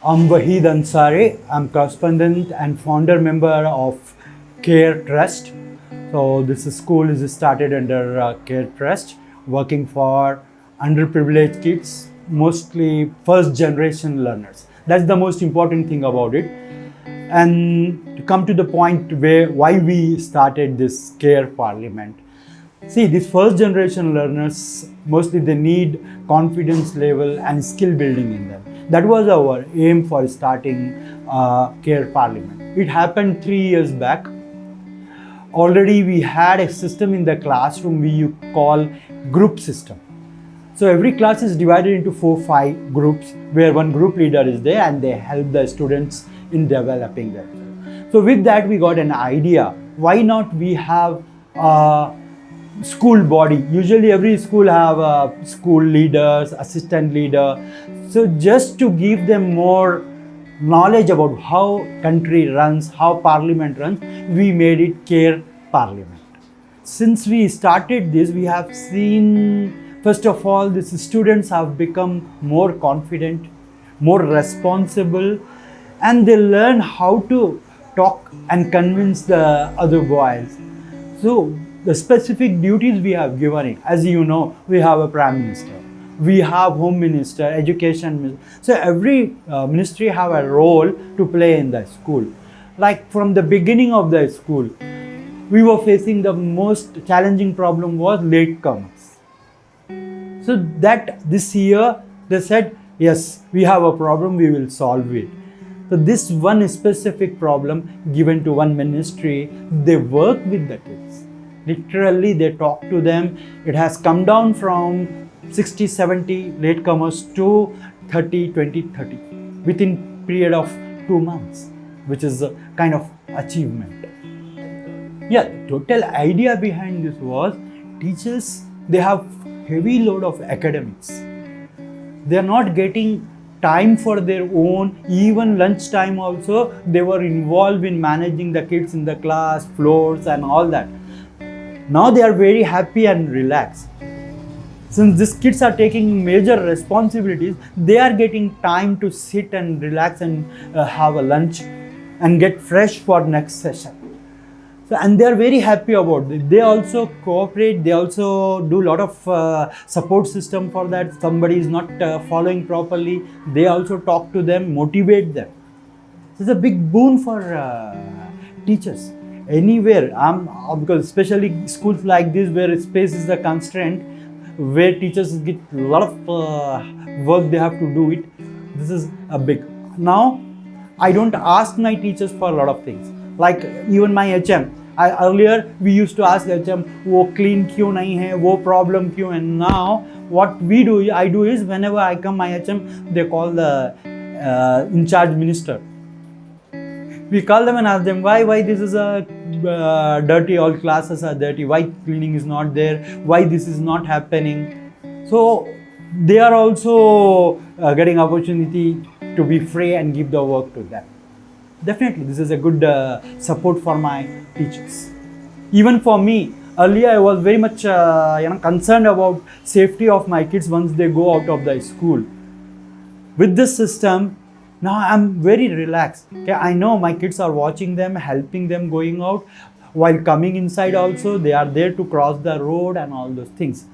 I'm Wahid Ansari. I'm correspondent and founder member of KER Trust. So this school is started under KER Trust, working for underprivileged kids, mostly first generation learners. That's the most important thing about it. And to come to the point why we started this KER Parliament. See, these first generation learners, mostly they need confidence level and skill building in them. That was our aim for starting KER Parliament. It happened 3 years back. Already we had a system in the classroom we call group system. So every class is divided into 4-5 groups where one group leader is there and they help the students in developing them. So with that we got an idea, why not we have school body. Usually every school have school leaders, assistant leader. So just to give them more knowledge about how country runs, how parliament runs, we made it KER Parliament. Since we started this, we have seen, first of all, these students have become more confident, more responsible, and they learn how to talk and convince the other boys. So the specific duties we have given it. As you know, we have a Prime Minister, we have Home Minister, Education Minister. So every ministry have a role to play in the school. Like from the beginning of the school, we were facing the most challenging problem was latecomers. So that this year they said, yes, we have a problem, we will solve it. So this one specific problem given to one ministry, they work with the kids. Literally, they talk to them. It has come down from 60, 70 latecomers to 30, 20, 30 within period of 2 months, which is a kind of achievement. Yeah, total idea behind this was teachers, they have heavy load of academics. They are not getting time for their own, even lunchtime also, they were involved in managing the kids in the class, floors and all that. Now they are very happy and relaxed. Since these kids are taking major responsibilities, they are getting time to sit and relax and have a lunch and get fresh for next session. So, and they are very happy about it. They also cooperate, they also do a lot of support system for that. Somebody is not following properly, they also talk to them, motivate them. It's a big boon for teachers. Anywhere, because especially schools like this where space is the constraint, where teachers get a lot of work they have to do it. This is a big. Now, I don't ask my teachers for a lot of things. Like even my HM, earlier we used to ask HM, wo clean क्यों नहीं है, वो problem क्यों है. Now what I do is whenever I come my HM, they call the in charge minister. We call them and ask them why this is a dirty, all classes are dirty, why cleaning is not there, why this is not happening. So they are also getting opportunity to be free and give the work to them. Definitely this is a good support for my teachers. Even for me, earlier I was very much concerned about safety of my kids once they go out of the school. With this system, now I'm very relaxed. Okay, I know my kids are watching them, helping them going out. While coming inside also, they are there to cross the road and all those things.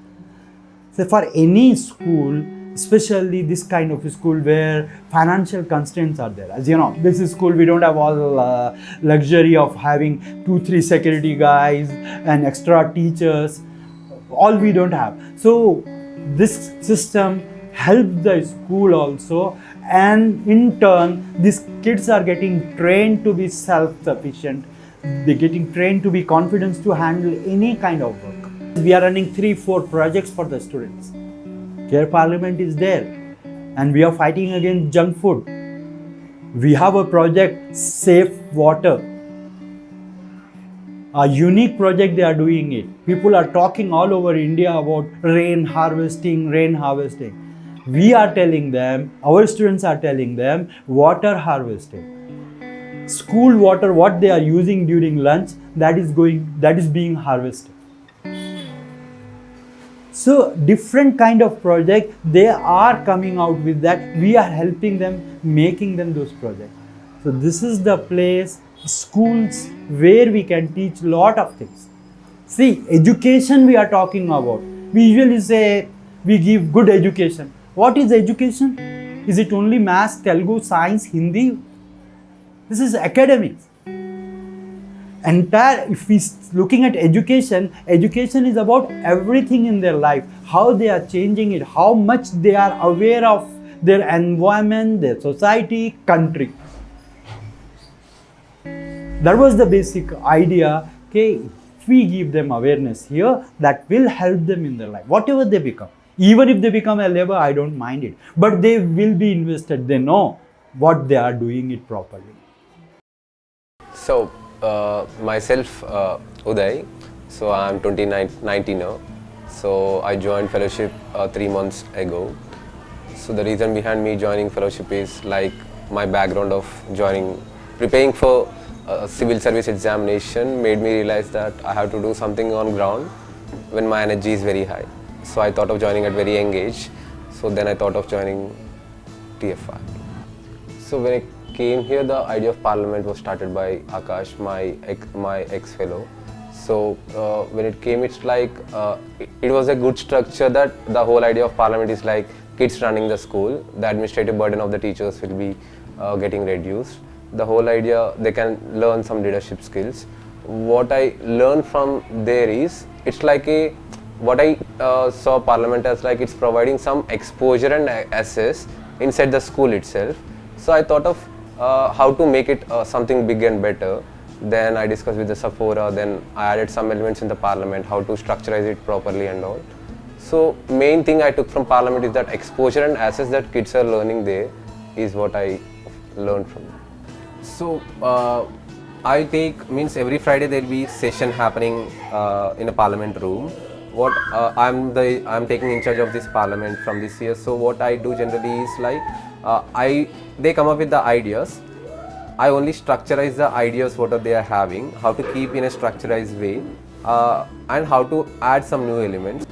So for any school, especially this kind of school where financial constraints are there. As you know, this is school, we don't have all luxury of having 2-3 security guys and extra teachers. All we don't have. So this system helps the school also, and in turn these kids are getting trained to be self-sufficient. They're getting trained to be confident to handle any kind of work. We are running 3-4 projects for the students. KER Parliament is there and we are fighting against junk food. We have a project, Safe Water. A unique project they are doing it. People are talking all over India about rain harvesting. We are telling them, our students are telling them, water harvesting. School water, what they are using during lunch, that is being harvested. So different kind of project, they are coming out with that. We are helping them. making them those projects. So this is the place, schools, where we can teach lot of things. See, education we are talking about. We usually say we give good education. What is education? Is it only maths, Telugu, science, Hindi? This is academics. If we looking at education, education is about everything in their life, how they are changing it, how much they are aware of their environment, their society, country. That was the basic idea. Okay, if we give them awareness here, that will help them in their life, whatever they become. Even if they become a labor, I don't mind it, but they will be invested. They know what they are doing it properly. So myself, Uday. So I'm 19 now. So I joined fellowship 3 months ago. So the reason behind me joining fellowship is like my background of preparing for civil service examination made me realize that I have to do something on ground when my energy is very high. So I thought of joining at very young age. So then I thought of joining TFI. So when I came here, the idea of parliament was started by Akash, my ex-fellow. So when it came, it's like it was a good structure that the whole idea of parliament is like kids running the school. The administrative burden of the teachers will be getting reduced. The whole idea, they can learn some leadership skills. What I learned from there is, it's like what I saw parliament as like it's providing some exposure and access inside the school itself. So I thought of how to make it something big and better. Then I discussed with the Safoora, then I added some elements in the parliament, how to structurize it properly and all. So main thing I took from parliament is that exposure and access that kids are learning there is what I learned from them. So I take, means every Friday there will be session happening in a parliament room. What I'm taking in charge of this parliament from this year. So what I do generally is like they come up with the ideas. I only structurize the ideas what they are having, how to keep in a structurized way, and how to add some new elements.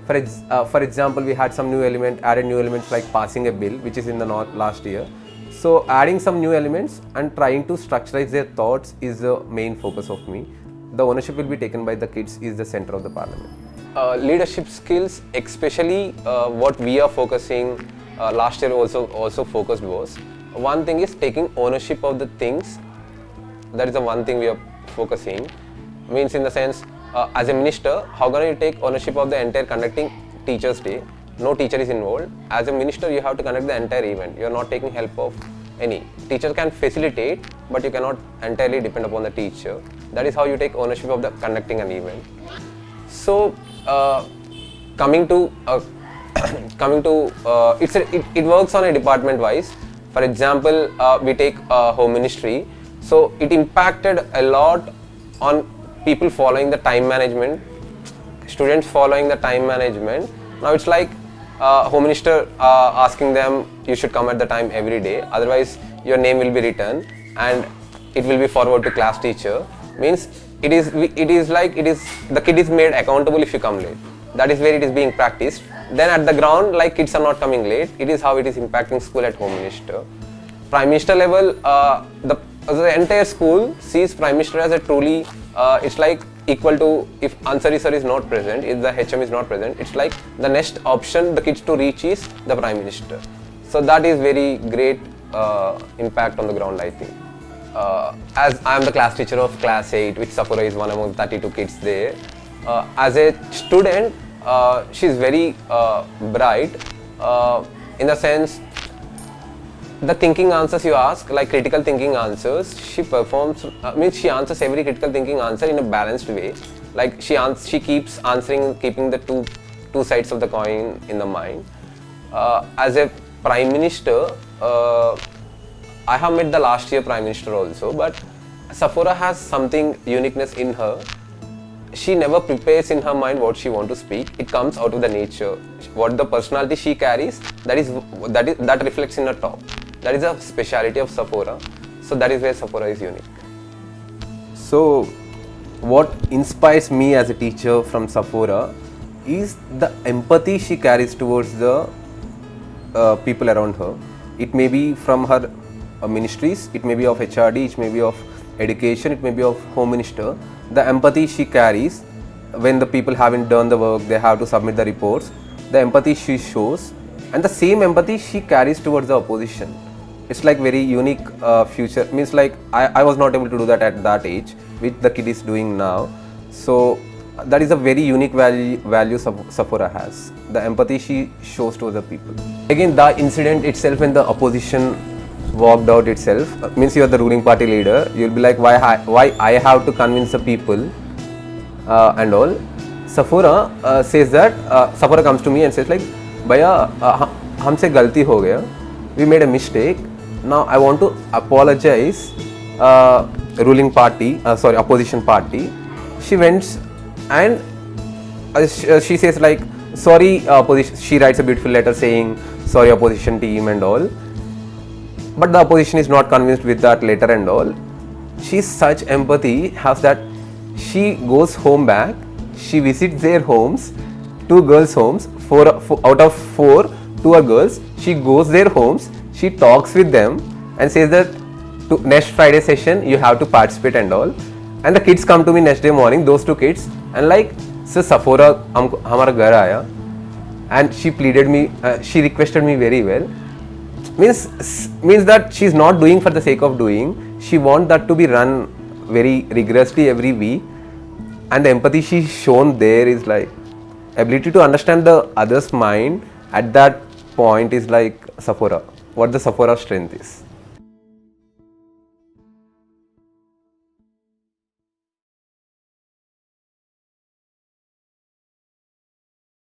For example, we had some added new elements like passing a bill, which is in the last year. So adding some new elements and trying to structurize their thoughts is the main focus of me. The ownership will be taken by the kids is the center of the parliament. Leadership skills, especially what we are focusing, last year also focused was, one thing is taking ownership of the things. That is the one thing we are focusing. Means in the sense, as a minister, how can you take ownership of the entire conducting Teachers' Day? No teacher is involved. As a minister, you have to conduct the entire event. You are not taking help of any. Teacher can facilitate, but you cannot entirely depend upon the teacher. That is how you take ownership of the conducting an event. So coming to it works on a department wise. For example, we take home ministry. So it impacted a lot on people following the time management, students following the time management. Now it's like home minister asking them, you should come at the time every day, otherwise your name will be written and it will be forwarded to class teacher. Means the kid is made accountable if you come late. That is where it is being practiced. Then at the ground, like kids are not coming late, it is how it is impacting school at home minister. Prime minister level, the entire school sees prime minister as a truly, it's like equal to, if answer sir is not present, if the HM is not present, it's like the next option the kids to reach is the prime minister. So that is very great impact on the ground, I think. As I am the class teacher of class 8, which Safoora is one among 32 kids there. As a student, she is very bright in the sense, the thinking answers you ask, like critical thinking answers, she performs, means she answers every critical thinking answer in a balanced way. Like she keeps answering, keeping the two sides of the coin in the mind. As a prime minister, I have met the last year prime minister also, but Safoora has something uniqueness in her. She never prepares in her mind what she wants to speak. It comes out of the nature. What the personality she carries, that reflects in her talk. That is a speciality of Safoora. So that is where Safoora is unique. So what inspires me as a teacher from Safoora is the empathy she carries towards the people around her. It may be from her ministries, it may be of HRD, it may be of education, it may be of home minister. The empathy she carries when the people haven't done the work, they have to submit the reports, the empathy she shows, and the same empathy she carries towards the opposition. It's like very unique future, means like I was not able to do that at that age, which the kid is doing now. So that is a very unique value Safoora has, the empathy she shows to other people. Again, the incident itself when the opposition walked out itself, means you are the ruling party leader, you will be like, why I have to convince the people and all. Safoora says that, Safoora comes to me and says like, Bhaiya, humse galti ho gaya, we made a mistake, now I want to apologize ruling party, opposition party. She went and she says like, sorry opposition, she writes a beautiful letter saying, sorry opposition team and all. But the opposition is not convinced with that letter and all. She's such empathy, has that she goes home back, she visits their homes, 2 girls' homes, 4 out of 4, 2 are girls. She goes their homes, she talks with them and says that to next Friday session you have to participate and all. And the kids come to me next day morning, those 2 kids, and like, sir, Safoora hamara ghar aaya, and she pleaded me, she requested me very well. Means that she is not doing for the sake of doing. She wants that to be run very rigorously every week, and the empathy she shown there is like ability to understand the other's mind at that point is like Safoora. What the Safoora strength is.